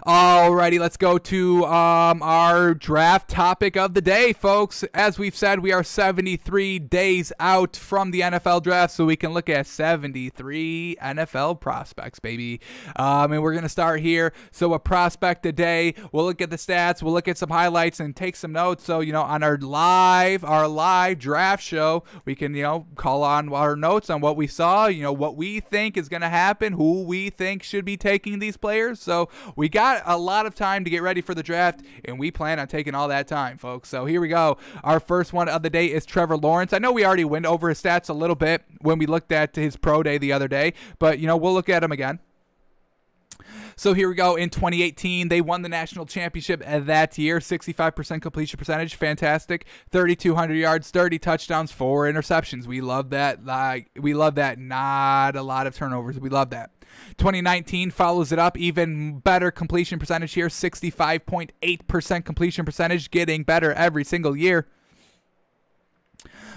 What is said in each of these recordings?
Alrighty, let's go to our draft topic of the day, folks. As we've said, we are 73 days out from the NFL draft, so we can look at 73 NFL prospects, baby. And we're going to start here. So a prospect a day. We'll look at the stats. We'll look at some highlights and take some notes. So, on our live draft show, we can, call on our notes on what we saw, what we think is going to happen, who we think should be taking these players. So we got a lot of time to get ready for the draft, and we plan on taking all that time, folks. So here we go. Our first one of the day is Trevor Lawrence. I know we already went over his stats a little bit when we looked at his pro day the other day, but, we'll look at him again. So here we go. In 2018, they won the national championship that year. 65% completion percentage. Fantastic. 3,200 yards, 30 touchdowns, 4 interceptions. We love that. We love that. Not a lot of turnovers. We love that. 2019 follows it up. Even better completion percentage here. 65.8% completion percentage. Getting better every single year.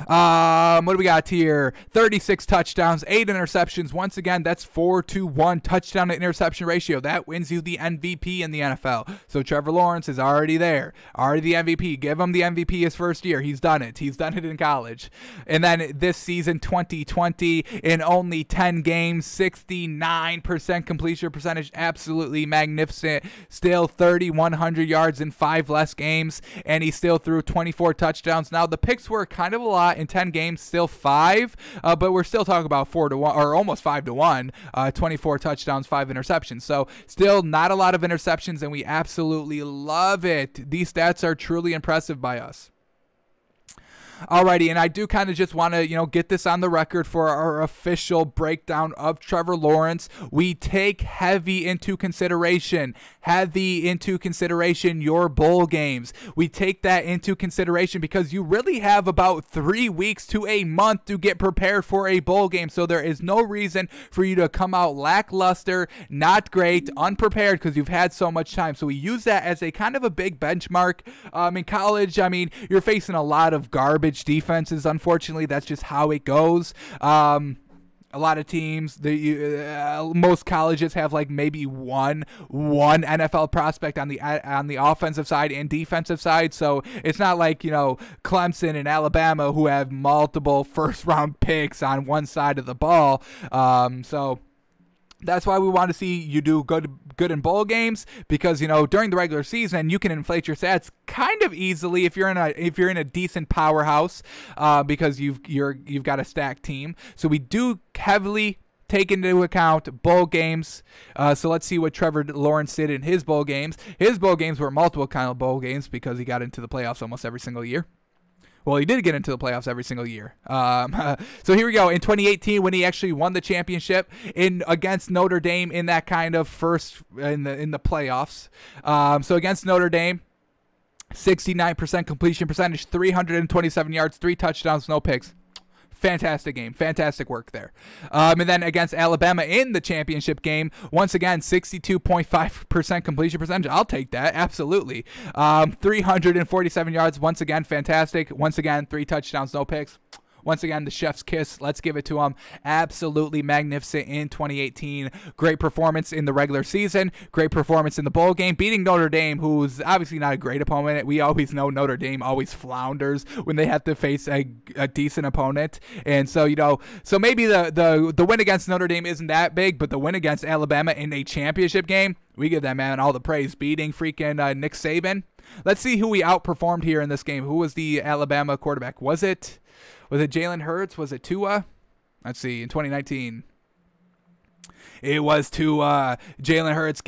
What do we got here? 36 touchdowns, 8 interceptions. Once again, that's 4-to-1 touchdown to interception ratio. That wins you the MVP in the NFL. So Trevor Lawrence is already there, already the MVP. Give him the MVP his first year. He's done it. He's done it in college. And then this season, 2020, in only 10 games, 69% completion percentage. Absolutely magnificent. Still 3,100 yards in 5 less games, and he still threw 24 touchdowns. Now, the picks were kind of a lot. In 10 games, still 5, but we're still talking about 4-to-1 or almost 5-to-1, 24 touchdowns, 5 interceptions. So still not a lot of interceptions, and we absolutely love it. These stats are truly impressive by us. Alrighty, and I do kind of just want to, get this on the record for our official breakdown of Trevor Lawrence. We take heavy into consideration your bowl games. We take that into consideration because you really have about 3 weeks to a month to get prepared for a bowl game. So there is no reason for you to come out lackluster, not great, unprepared because you've had so much time. So we use that as a kind of a big benchmark. In college, you're facing a lot of garbage defenses. Unfortunately, that's just how it goes. A lot of teams, most colleges have like maybe one NFL prospect on the offensive side and defensive side. So it's not like Clemson and Alabama who have multiple first round picks on one side of the ball. So that's why we want to see you do good in bowl games because during the regular season you can inflate your stats kind of easily if you're in a decent powerhouse because you've got a stacked team. So we do heavily take into account bowl games. So let's see what Trevor Lawrence did in his bowl games. His bowl games were multiple kind of bowl games because he got into the playoffs almost every single year. Well, he did get into the playoffs every single year. So here we go. In 2018, when he actually won the championship against Notre Dame in that kind of first in the playoffs. So against Notre Dame, 69% completion percentage, 327 yards, 3 touchdowns, no picks. Fantastic game. Fantastic work there. And then against Alabama in the championship game, once again, 62.5% completion percentage. I'll take that. Absolutely. 347 yards. Once again, fantastic. Once again, 3 touchdowns, no picks. Once again, the chef's kiss. Let's give it to him. Absolutely magnificent in 2018. Great performance in the regular season. Great performance in the bowl game. Beating Notre Dame, who's obviously not a great opponent. We always know Notre Dame always flounders when they have to face a decent opponent. And so, so maybe the win against Notre Dame isn't that big, but the win against Alabama in a championship game, we give that man all the praise. Beating freaking Nick Saban. Let's see who we outperformed here in this game. Who was the Alabama quarterback? Was it Jalen Hurts? Was it Tua? Let's see. In 2019, it was Tua. Jalen Hurts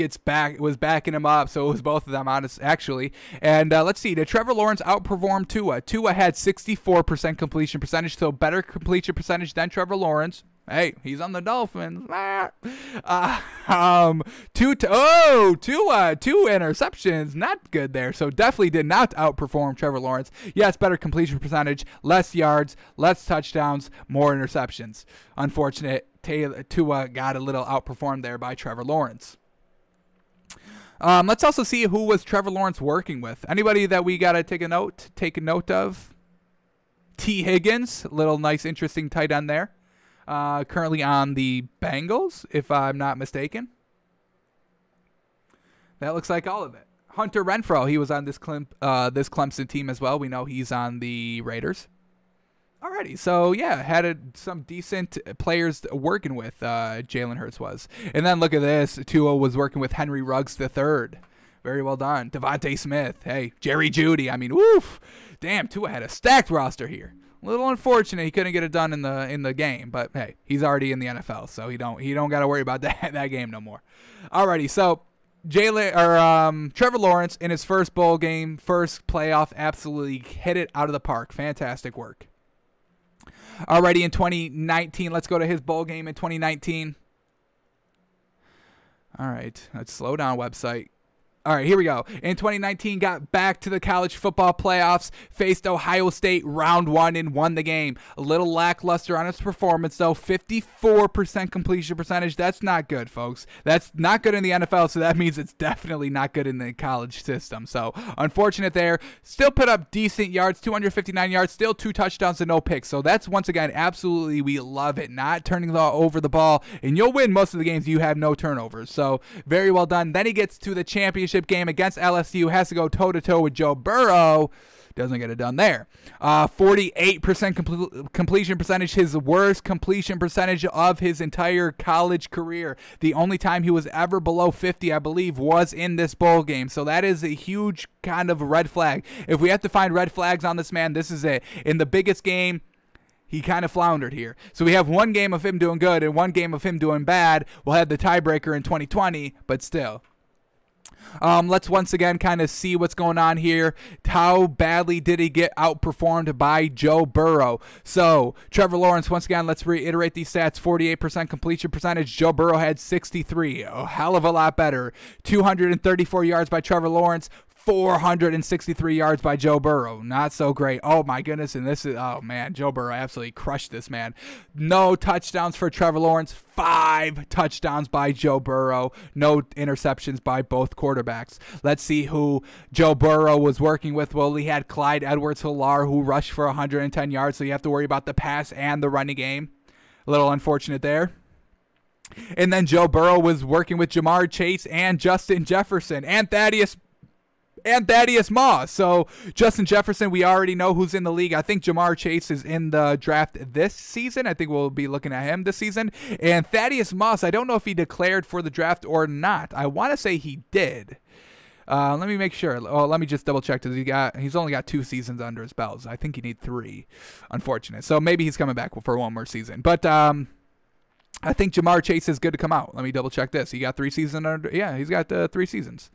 was backing him up, so it was both of them, actually. And let's see. Did Trevor Lawrence outperform Tua? Tua had 64% completion percentage, so better completion percentage than Trevor Lawrence. Hey, he's on the Dolphins. 2 interceptions. Not good there. So definitely did not outperform Trevor Lawrence. Yes, better completion percentage, less yards, less touchdowns, more interceptions. Unfortunate. Tua got a little outperformed there by Trevor Lawrence. Let's also see who was Trevor Lawrence working with. Anybody that we got to take a note of? T. Higgins, little nice, interesting tight end there. Currently on the Bengals, if I'm not mistaken. that looks like all of it. Hunter Renfrow, he was on this Clemson team as well. We know he's on the Raiders. Alrighty, so yeah, had some decent players working with Jalen Hurts was. And then look at this. Tua was working with Henry Ruggs III. Very well done. Devontae Smith. Hey, Jerry Jeudy. I mean, woof. Damn, Tua had a stacked roster here. A little unfortunate he couldn't get it done in the game, but hey, he's already in the NFL, so he don't got to worry about that game no more. Alrighty, so Trevor Lawrence in his first bowl game, first playoff, absolutely hit it out of the park. Fantastic work. Alrighty, in 2019, let's go to his bowl game in 2019. All right, let's slow down, website. All right, here we go. In 2019, got back to the college football playoffs, faced Ohio State round 1 and won the game. A little lackluster on its performance, though. 54% completion percentage. That's not good, folks. That's not good in the NFL, so that means it's definitely not good in the college system. So, unfortunate there. Still put up decent yards, 259 yards, still 2 touchdowns and no picks. So, that's, once again, absolutely, we love it. Not turning over the ball, and you'll win most of the games you have no turnovers. So, very well done. Then he gets to the championship game against LSU, has to go toe-to-toe with Joe Burrow. Doesn't get it done there. 48% completion percentage, his worst completion percentage of his entire college career. The only time he was ever below 50, I believe, was in this bowl game. So that is a huge kind of red flag. If we have to find red flags on this man, this is it. In the biggest game, he kind of floundered here. So we have one game of him doing good and one game of him doing bad. We'll have the tiebreaker in 2020, but still. Let's once again kind of see what's going on here. How badly did he get outperformed by Joe Burrow? So, Trevor Lawrence, once again, let's reiterate these stats. 48% completion percentage. Joe Burrow had 63. A hell of a lot better. 234 yards by Trevor Lawrence. 463 yards by Joe Burrow. Not so great. Oh, my goodness. And this is, oh, man, Joe Burrow absolutely crushed this man. No touchdowns for Trevor Lawrence. 5 touchdowns by Joe Burrow. No interceptions by both quarterbacks. Let's see who Joe Burrow was working with. Well, he had Clyde Edwards-Helaire, who rushed for 110 yards, so you have to worry about the pass and the running game. A little unfortunate there. And then Joe Burrow was working with Jamar Chase and Justin Jefferson and Thaddeus Moss. So Justin Jefferson, we already know who's in the league. I think Jamar Chase is in the draft this season. I think we'll be looking at him this season. And Thaddeus Moss, I don't know if he declared for the draft or not. I want to say he did. Let me make sure. Oh, let me just double check. He's only got 2 seasons under his belt. So I think he need 3. Unfortunate. So maybe he's coming back for one more season. But I think Jamar Chase is good to come out. Let me double check this. He got 3 seasons under. Yeah, he's got 3 seasons.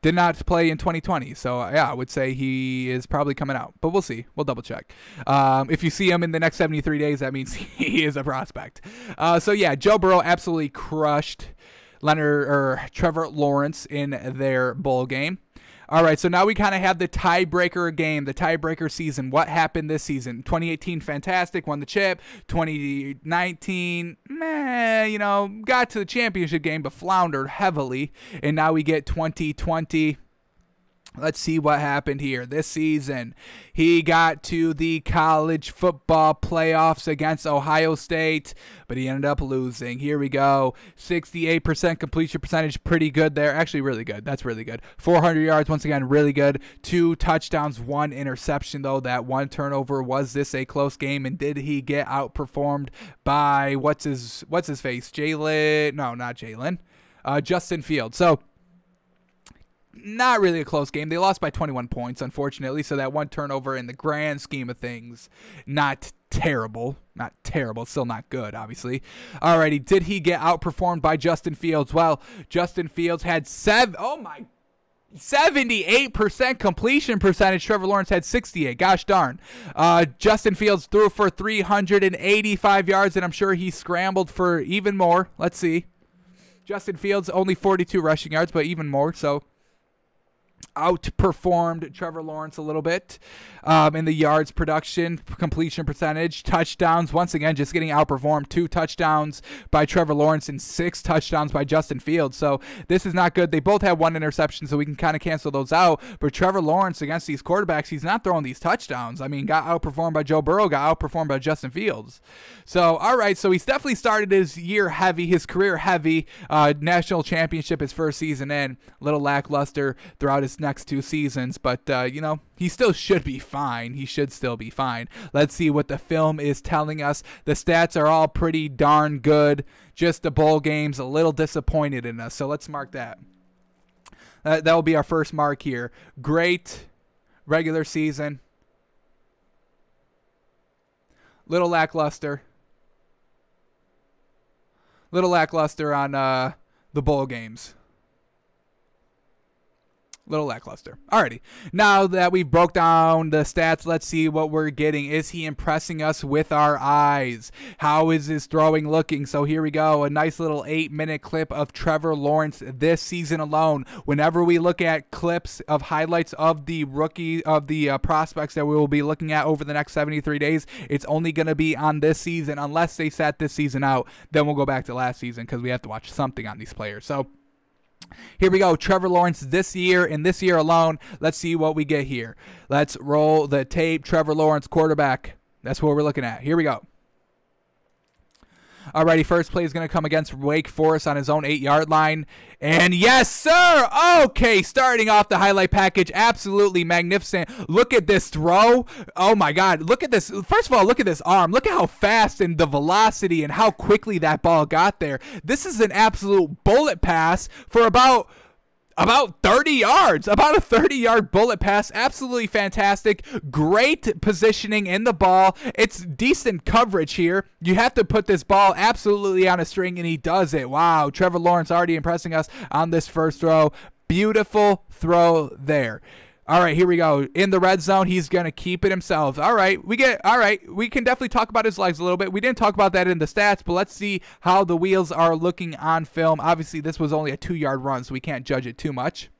Did not play in 2020, so yeah, I would say he is probably coming out. But we'll see. We'll double check. If you see him in the next 73 days, that means he is a prospect. So yeah, Joe Burrow absolutely crushed Trevor Lawrence in their bowl game. All right, so now we kind of have the tiebreaker game, the tiebreaker season. What happened this season? 2018, fantastic, won the chip. 2019, got to the championship game, but floundered heavily. And now we get 2020. Let's see what happened here this season. He got to the college football playoffs against Ohio State, but he ended up losing. Here we go. 68% completion percentage. Pretty good there. Actually, really good. That's really good. 400 yards. Once again, really good. 2 touchdowns, 1 interception, though. That 1 turnover. Was this a close game? And did he get outperformed by what's his face? Jalen? No, not Jalen. Justin Fields. So, not really a close game. They lost by 21 points, unfortunately. So that 1 turnover in the grand scheme of things, not terrible. Not terrible. Still not good, obviously. Alrighty. Did he get outperformed by Justin Fields? Well, Justin Fields had 78% completion percentage. Trevor Lawrence had 68. Gosh darn. Justin Fields threw for 385 yards, and I'm sure he scrambled for even more. Let's see. Justin Fields only 42 rushing yards, but even more. So outperformed Trevor Lawrence a little bit in the yards production, completion percentage, touchdowns. Once again, just getting outperformed. 2 touchdowns by Trevor Lawrence and 6 touchdowns by Justin Fields. So this is not good. They both have 1 interception, so we can kind of cancel those out. But Trevor Lawrence against these quarterbacks, he's not throwing these touchdowns. I mean, got outperformed by Joe Burrow, got outperformed by Justin Fields. So, all right, so he's definitely started his year heavy, his career heavy. National championship his first season in. A little lackluster throughout his next 2 seasons, but you know, he still should be fine. He should still be fine. Let's see what the film is telling us. The stats are all pretty darn good. Just the bowl game's a little disappointed in us, so let's mark that. That will be our first mark here. Great regular season. Little lackluster. Little lackluster on the bowl games. Little lackluster. Alrighty. Now that we broke down the stats, let's see what we're getting. Is he impressing us with our eyes? How is his throwing looking? So here we go. A nice little 8-minute clip of Trevor Lawrence this season alone. Whenever we look at clips of highlights of the prospects that we will be looking at over the next 73 days, it's only going to be on this season. Unless they sat this season out, then we'll go back to last season because we have to watch something on these players. So here we go. Trevor Lawrence this year and this year alone. Let's see what we get here. Let's roll the tape. Trevor Lawrence, quarterback. That's what we're looking at. Here we go. Alrighty, first play is going to come against Wake Forest on his own 8-yard line. And yes, sir! Okay, starting off the highlight package. Absolutely magnificent. Look at this throw. Oh, my God. Look at this. First of all, look at this arm. Look at how fast and the velocity and how quickly that ball got there. This is an absolute bullet pass for about 30 yards, about a 30-yard bullet pass. Absolutely fantastic. Great positioning in the ball. It's decent coverage here. You have to put this ball absolutely on a string, and he does it. Wow, Trevor Lawrence already impressing us on this first throw. Beautiful throw there. All right, here we go. In the red zone, he's going to keep it himself. All right, we can definitely talk about his legs a little bit. We didn't talk about that in the stats, but let's see how the wheels are looking on film. Obviously, this was only a 2-yard run, so we can't judge it too much.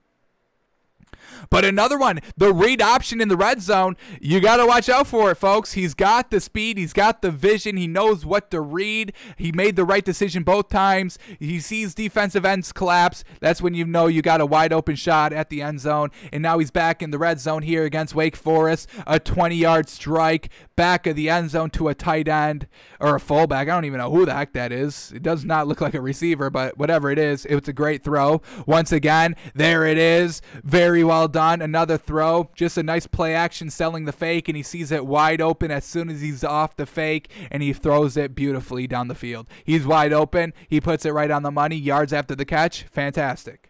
But another one, the read option in the red zone, you got to watch out for it, folks. He's got the speed. He's got the vision. He knows what to read. He made the right decision both times. He sees defensive ends collapse. That's when you know you got a wide open shot at the end zone. And now he's back in the red zone here against Wake Forest. A 20-yard strike back of the end zone to a tight end or a fullback. I don't even know who the heck that is. It does not look like a receiver, but whatever it is, it's a great throw. Once again, there it is. Very well done. Another throw. Just a nice play action selling the fake, and he sees it wide open as soon as he's off the fake, and he throws it beautifully down the field. He's wide open. He puts it right on the money. Yards after the catch. Fantastic.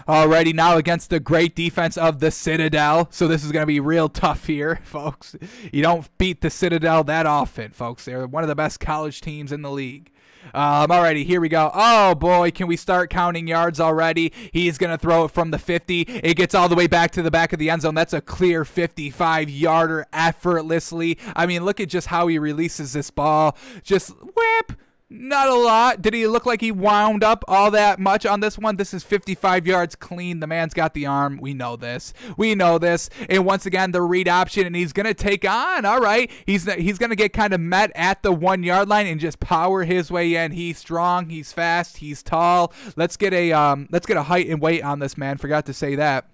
Alrighty, now against the great defense of the Citadel. So this is going to be real tough here, folks. You don't beat the Citadel that often, folks. They're one of the best college teams in the league. Alrighty, here we go. Oh, boy, can we start counting yards already? He's going to throw it from the 50. It gets all the way back to the back of the end zone. That's a clear 55-yarder effortlessly. I mean, look at just how he releases this ball. Just whip. Not a lot. Did he look like he wound up all that much on this one? This is 55 yards clean. The man's got the arm. We know this. We know this. And once again, the read option, and he's going to take on. All right. He's going to get kind of met at the 1-yard line and just power his way in. He's strong. He's fast. He's tall. Let's get a height and weight on this man. Forgot to say that.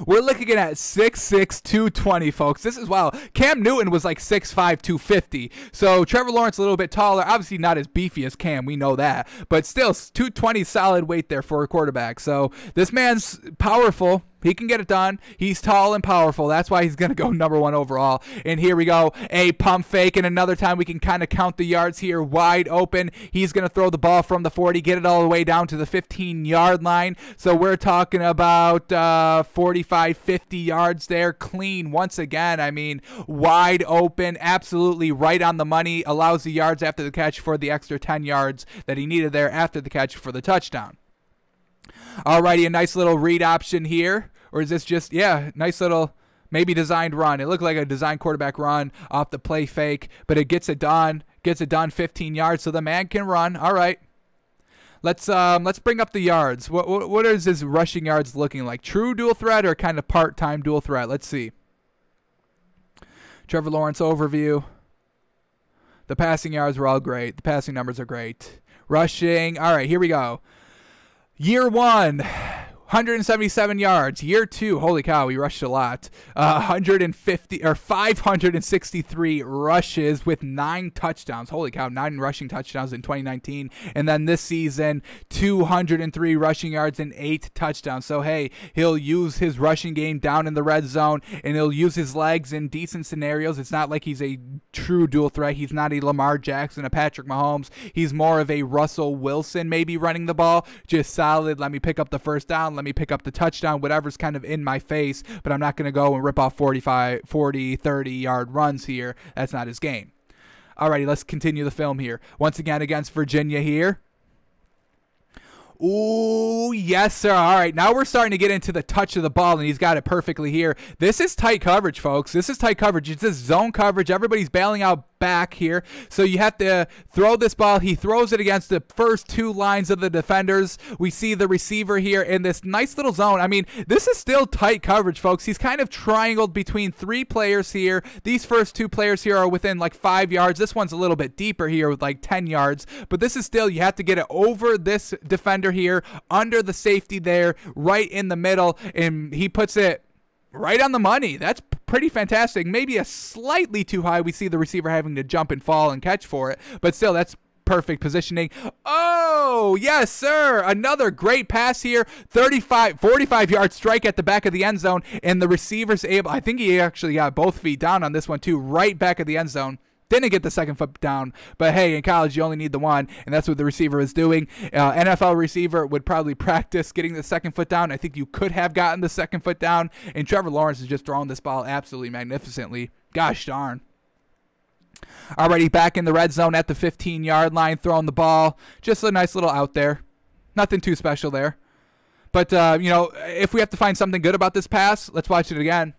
We're looking at 6'6", 220, folks. This is wild. Cam Newton was like 6'5", 250. So Trevor Lawrence a little bit taller. Obviously not as beefy as Cam. We know that. But still, 220 solid weight there for a quarterback. So this man's powerful. He can get it done. He's tall and powerful. That's why he's going to go #1 overall. And here we go. A pump fake. And another time we can kind of count the yards here. Wide open. He's going to throw the ball from the 40. Get it all the way down to the 15-yard line. So we're talking about 45, 50 yards there. Clean once again. I mean, wide open. Absolutely right on the money. Allows the yards after the catch for the extra 10 yards that he needed there after the catch for the touchdown. Alrighty, a nice little read option here. Or is this just, yeah, nice little maybe designed run. It looked like a designed quarterback run off the play fake, but it gets it done. Gets it done 15 yards, so the man can run. All right. Let's bring up the yards. What is his rushing yards looking like? True dual threat or kind of part-time dual threat? Let's see. Trevor Lawrence overview. The passing yards were all great. The passing numbers are great. Rushing. All right, here we go. Year 1, 177 yards. Year 2, holy cow, we rushed a lot. 563 rushes with 9 touchdowns. Holy cow, 9 rushing touchdowns in 2019. And then this season, 203 rushing yards and 8 touchdowns. So, hey, he'll use his rushing game down in the red zone, and he'll use his legs in decent scenarios. It's not like he's a true dual threat. He's not a Lamar Jackson, a Patrick Mahomes. He's more of a Russell Wilson maybe running the ball. Just solid, let me pick up the first down. Let me pick up the touchdown, whatever's kind of in my face, but I'm not going to go and rip off 40, 30-yard runs here. That's not his game. Alrighty, let's continue the film here. Once again against Virginia here. Ooh, yes, sir. All right, now we're starting to get into the touch of the ball, and he's got it perfectly here. This is tight coverage, folks. This is tight coverage. It's just zone coverage. Everybody's bailing out back here, so you have to throw this ball. He throws it against the first 2 lines of the defenders. We see the receiver here in this nice little zone. I mean, this is still tight coverage, folks. He's kind of triangled between 3 players here. These first 2 players here are within like 5 yards. This one's a little bit deeper here with like 10 yards, but this is still, you have to get it over this defender here, under the safety there, right in the middle, and he puts it right on the money. That's pretty fantastic. Maybe a slightly too high. We see the receiver having to jump and fall and catch for it, but still, that's perfect positioning. Oh, yes, sir. Another great pass here. 45-yard strike at the back of the end zone, and the receiver's able, I think he actually got both feet down on this one too, right back of the end zone. Didn't get the second foot down, but hey, in college you only need the one, and that's what the receiver is doing. NFL receiver would probably practice getting the second foot down. I think you could have gotten the second foot down, and Trevor Lawrence is just throwing this ball absolutely magnificently. Gosh darn. Already back in the red zone at the 15-yard line, throwing the ball. Just a nice little out there. Nothing too special there. But, you know, if we have to find something good about this pass, let's watch it again.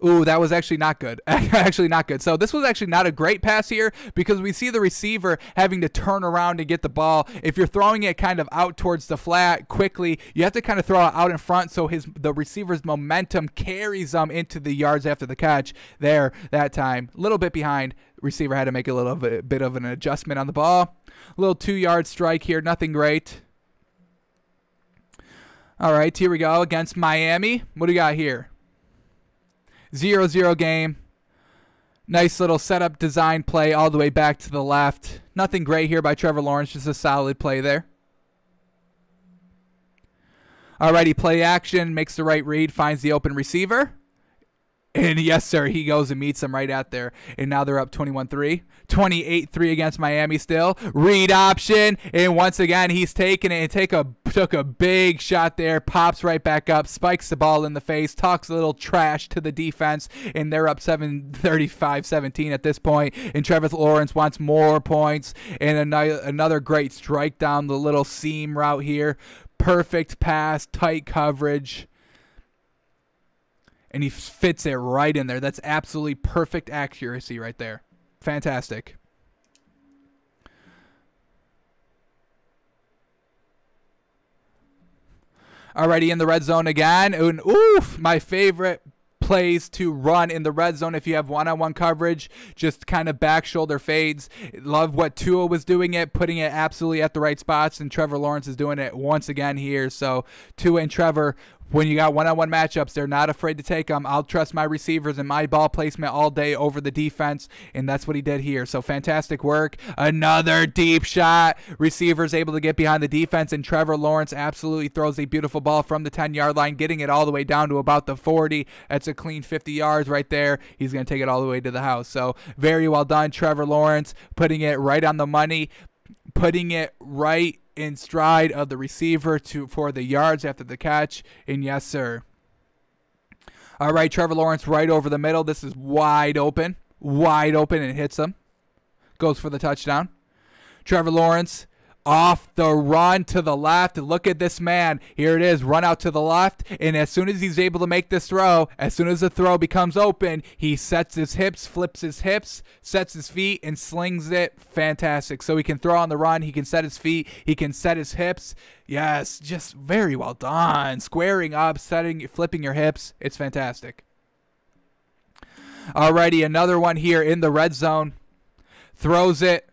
Ooh, that was actually not good. Actually not good. So this was actually not a great pass here because we see the receiver having to turn around to get the ball. If you're throwing it kind of out towards the flat quickly, you have to kind of throw it out in front so the receiver's momentum carries them into the yards after the catch. There, that time, a little bit behind. Receiver had to make a little bit of an adjustment on the ball. A little 2-yard strike here, nothing great. All right, here we go against Miami. What do we got here? 0-0 game. Nice little setup design play all the way back to the left. Nothing great here by Trevor Lawrence, just a solid play there. Alrighty, play action, makes the right read, finds the open receiver. And yes, sir, he goes and meets him right out there. And now they're up 21-3. 28-3 against Miami still. Read option. And once again, he's taking it and took a big shot there. Pops right back up. Spikes the ball in the face. Talks a little trash to the defense. And they're up 35-17 at this point. And Trevor Lawrence wants more points. And another great strike down the little seam route here. Perfect pass. Tight coverage. And he fits it right in there. That's absolutely perfect accuracy right there. Fantastic. Alrighty, in the red zone again. And oof, my favorite plays to run in the red zone if you have one-on-one coverage, just kind of back shoulder fades. Love what Tua was doing it, putting it absolutely at the right spots, and Trevor Lawrence is doing it once again here. So Tua and Trevor, when you got one-on-one matchups, they're not afraid to take them. I'll trust my receivers and my ball placement all day over the defense, and that's what he did here. So fantastic work. Another deep shot. Receivers able to get behind the defense, and Trevor Lawrence absolutely throws a beautiful ball from the 10-yard line, getting it all the way down to about the 40. That's a clean 50 yards right there. He's going to take it all the way to the house. So very well done, Trevor Lawrence, putting it right on the money, putting it right in stride of the receiver for the yards after the catch. And yes, sir. All right, Trevor Lawrence right over the middle. This is wide open, and hits him. Goes for the touchdown. Trevor Lawrence off the run to the left. Look at this man. Here it is. Run out to the left. And as soon as he's able to make this throw, as soon as the throw becomes open, he sets his hips, flips his hips, sets his feet, and slings it. Fantastic. So he can throw on the run. He can set his feet. He can set his hips. Yes, just very well done. Squaring up, flipping your hips. It's fantastic. Alrighty, another one here in the red zone. Throws it.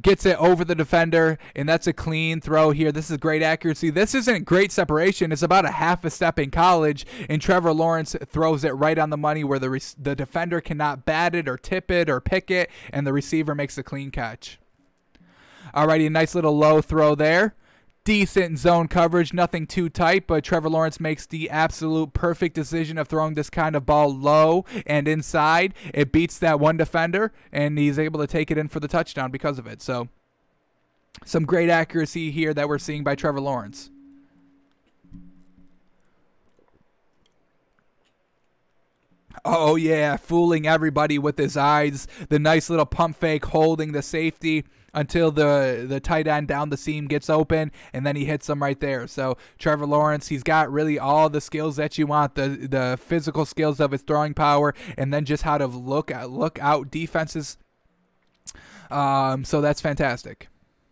Gets it over the defender, and that's a clean throw here. This is great accuracy. This isn't great separation. It's about a half a step in college, and Trevor Lawrence throws it right on the money where the defender cannot bat it or tip it or pick it, and the receiver makes a clean catch. Alrighty, a nice little low throw there. Decent zone coverage, nothing too tight, but Trevor Lawrence makes the absolute perfect decision of throwing this kind of ball low and inside. It beats that one defender, and he's able to take it in for the touchdown because of it. So, some great accuracy here that we're seeing by Trevor Lawrence. Oh, yeah, fooling everybody with his eyes. The nice little pump fake holding the safety until the tight end down the seam gets open, and then he hits them right there. So Trevor Lawrence, he's got really all the skills that you want, the physical skills of his throwing power, and then just how to look out defenses. So that's fantastic.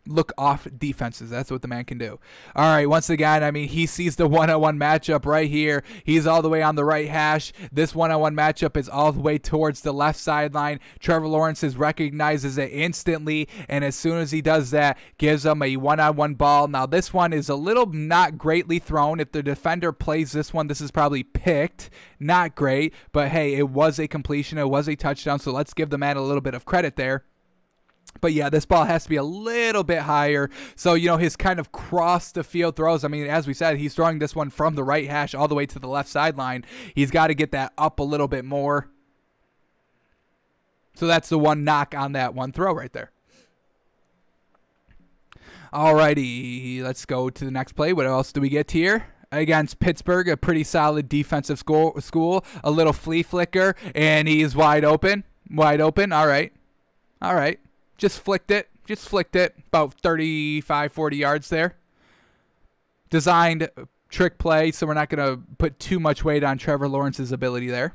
Look off defenses. That's what the man can do. All right, once again, I mean, he sees the one-on-one matchup right here. He's all the way on the right hash. This one-on-one matchup is all the way towards the left sideline. Trevor Lawrence recognizes it instantly, and as soon as he does that, gives him a one-on-one ball. Now, this one is a little not greatly thrown. If the defender plays this one, this is probably picked. Not great, but hey, it was a completion. It was a touchdown, so let's give the man a little bit of credit there. But yeah, this ball has to be a little bit higher. So, you know, his kind of cross the field throws. I mean, as we said, he's throwing this one from the right hash all the way to the left sideline. He's got to get that up a little bit more. So that's the one knock on that one throw right there. Alrighty, let's go to the next play. What else do we get here? Against Pittsburgh, a pretty solid defensive school. A little flea flicker, and he's wide open. Wide open. All right. All right. Just flicked it. About 35, 40 yards there. Designed trick play, so we're not going to put too much weight on Trevor Lawrence's ability there.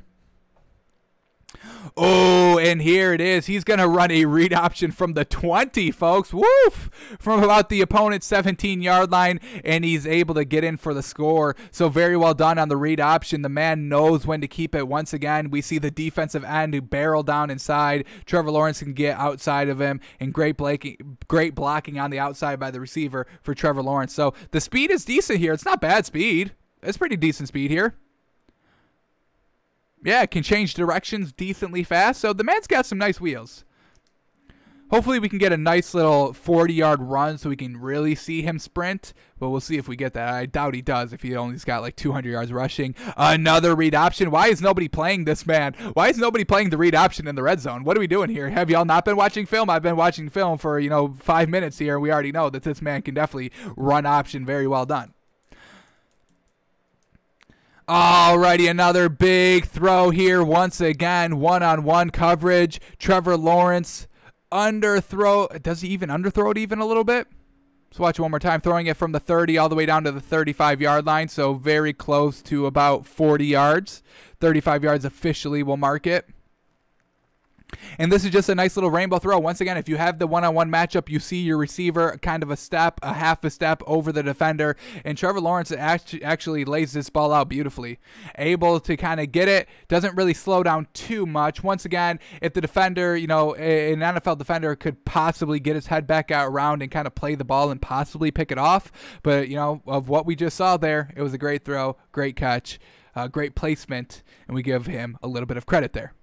Oh, and here it is. He's going to run a read option from the 20, folks. Woof! From about the opponent's 17-yard line, and he's able to get in for the score. So very well done on the read option. The man knows when to keep it. Once again, we see the defensive end who barrel down inside. Trevor Lawrence can get outside of him, and great blocking on the outside by the receiver for Trevor Lawrence. So the speed is decent here. It's not bad speed. It's pretty decent speed here. Yeah, it can change directions decently fast. So the man's got some nice wheels. Hopefully we can get a nice little 40-yard run so we can really see him sprint. But we'll see if we get that. I doubt he does if he only's got like 200 yards rushing. Another read option. Why is nobody playing this, man? Why is nobody playing the read option in the red zone? What are we doing here? Have y'all not been watching film? I've been watching film for, 5 minutes here. We already know that this man can definitely run option very well done. Alrighty, another big throw here. Once again, one-on-one coverage. Trevor Lawrence underthrow. Does he even underthrow it even a little bit? Let's watch it one more time. Throwing it from the 30 all the way down to the 35-yard line. So very close to about 40 yards. 35 yards officially will mark it. And this is just a nice little rainbow throw. Once again, if you have the one-on-one matchup, you see your receiver kind of a half a step over the defender. And Trevor Lawrence actually lays this ball out beautifully. Able to kind of get it. Doesn't really slow down too much. Once again, if the defender, an NFL defender could possibly get his head back out around and kind of play the ball and possibly pick it off. But, of what we just saw there, it was a great throw, great catch, great placement. And we give him a little bit of credit there.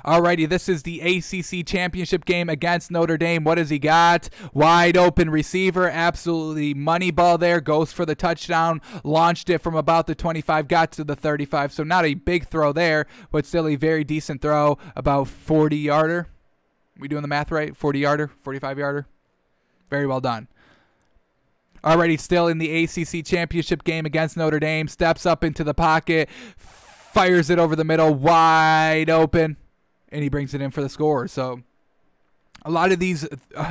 Alrighty, this is the ACC championship game against Notre Dame. What has he got? Wide open receiver, absolutely money ball there. Goes for the touchdown. Launched it from about the 25, got to the 35. So not a big throw there, but still a very decent throw. About 40-yarder. We doing the math right? 40-yarder, 45-yarder. Very well done. Alrighty, still in the ACC championship game against Notre Dame. Steps up into the pocket. Fires it over the middle. Wide open. And he brings it in for the score. So A lot of these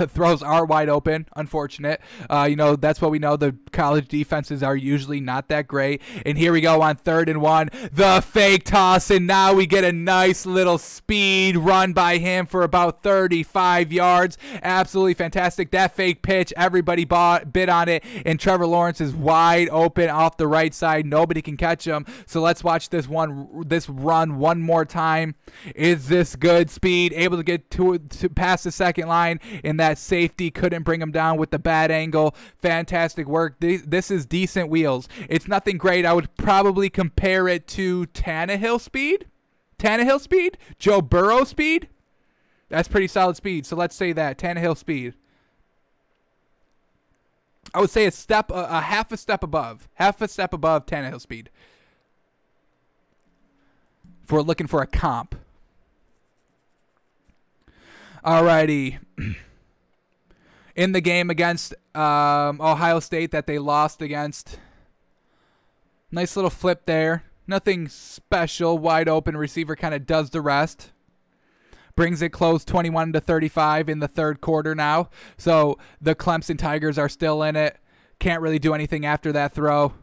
throws are wide open, unfortunate. That's what we know. The college defenses are usually not that great. And here we go on 3rd and 1. The fake toss, and now we get a nice little speed run by him for about 35 yards. Absolutely fantastic. That fake pitch, everybody bid on it, and Trevor Lawrence is wide open off the right side. Nobody can catch him. So let's watch this run one more time. Is this good speed? Able to get to past the second line, and that safety couldn't bring him down with the bad angle. Fantastic work. This is decent wheels. It's nothing great. I would probably compare it to Tannehill speed. Joe Burrow speed. That's pretty solid speed. So let's say that Tannehill speed. I would say a half a step above Tannehill speed. If we're looking for a comp. Alrighty. In the game against Ohio State that they lost against. Nice little flip there. Nothing special. Wide open receiver kind of does the rest. Brings it close, 21-35 in the 3rd quarter now. So the Clemson Tigers are still in it. Can't really do anything after that throw.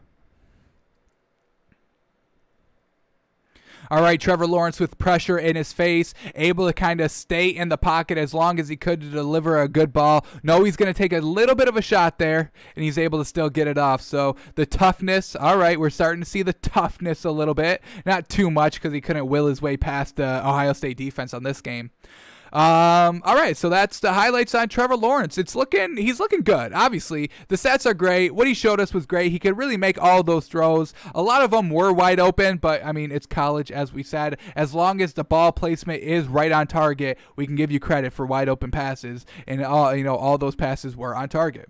All right, Trevor Lawrence with pressure in his face, able to kind of stay in the pocket as long as he could to deliver a good ball. No, he's going to take a little bit of a shot there, and he's able to still get it off. So the toughness, all right, we're starting to see the toughness a little bit. Not too much because he couldn't will his way past the Ohio State defense on this game. All right, so that's the highlights on Trevor Lawrence. He's looking good. Obviously, the stats are great. What he showed us was great. He could really make all those throws. A lot of them were wide open, but I mean, it's college, as we said. As long as the ball placement is right on target, we can give you credit for wide open passes, and all those passes were on target.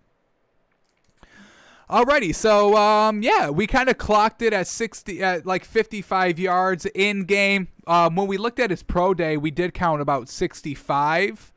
Alrighty, so yeah, we kind of clocked it at 55 yards in game. When we looked at his pro day, we did count about 65.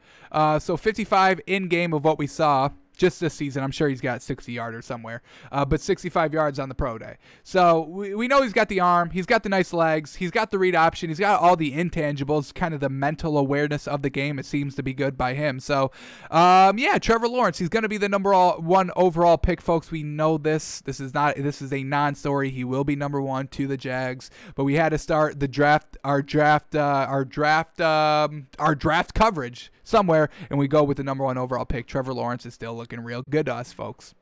So 55 in game of what we saw just this season. I'm sure he's got 60 yarders somewhere, but 65 yards on the pro day. So we know he's got the arm, he's got the nice legs, he's got the read option, he's got all the intangibles, kind of the mental awareness of the game. It seems to be good by him. So yeah, Trevor Lawrence, he's going to be the number 1 overall pick, folks. We know this. This is a non-story. He will be number 1 to the Jags, but we had to start the draft, our draft coverage somewhere, and we go with the number 1 overall pick. Trevor Lawrence is still looking real good to us, folks.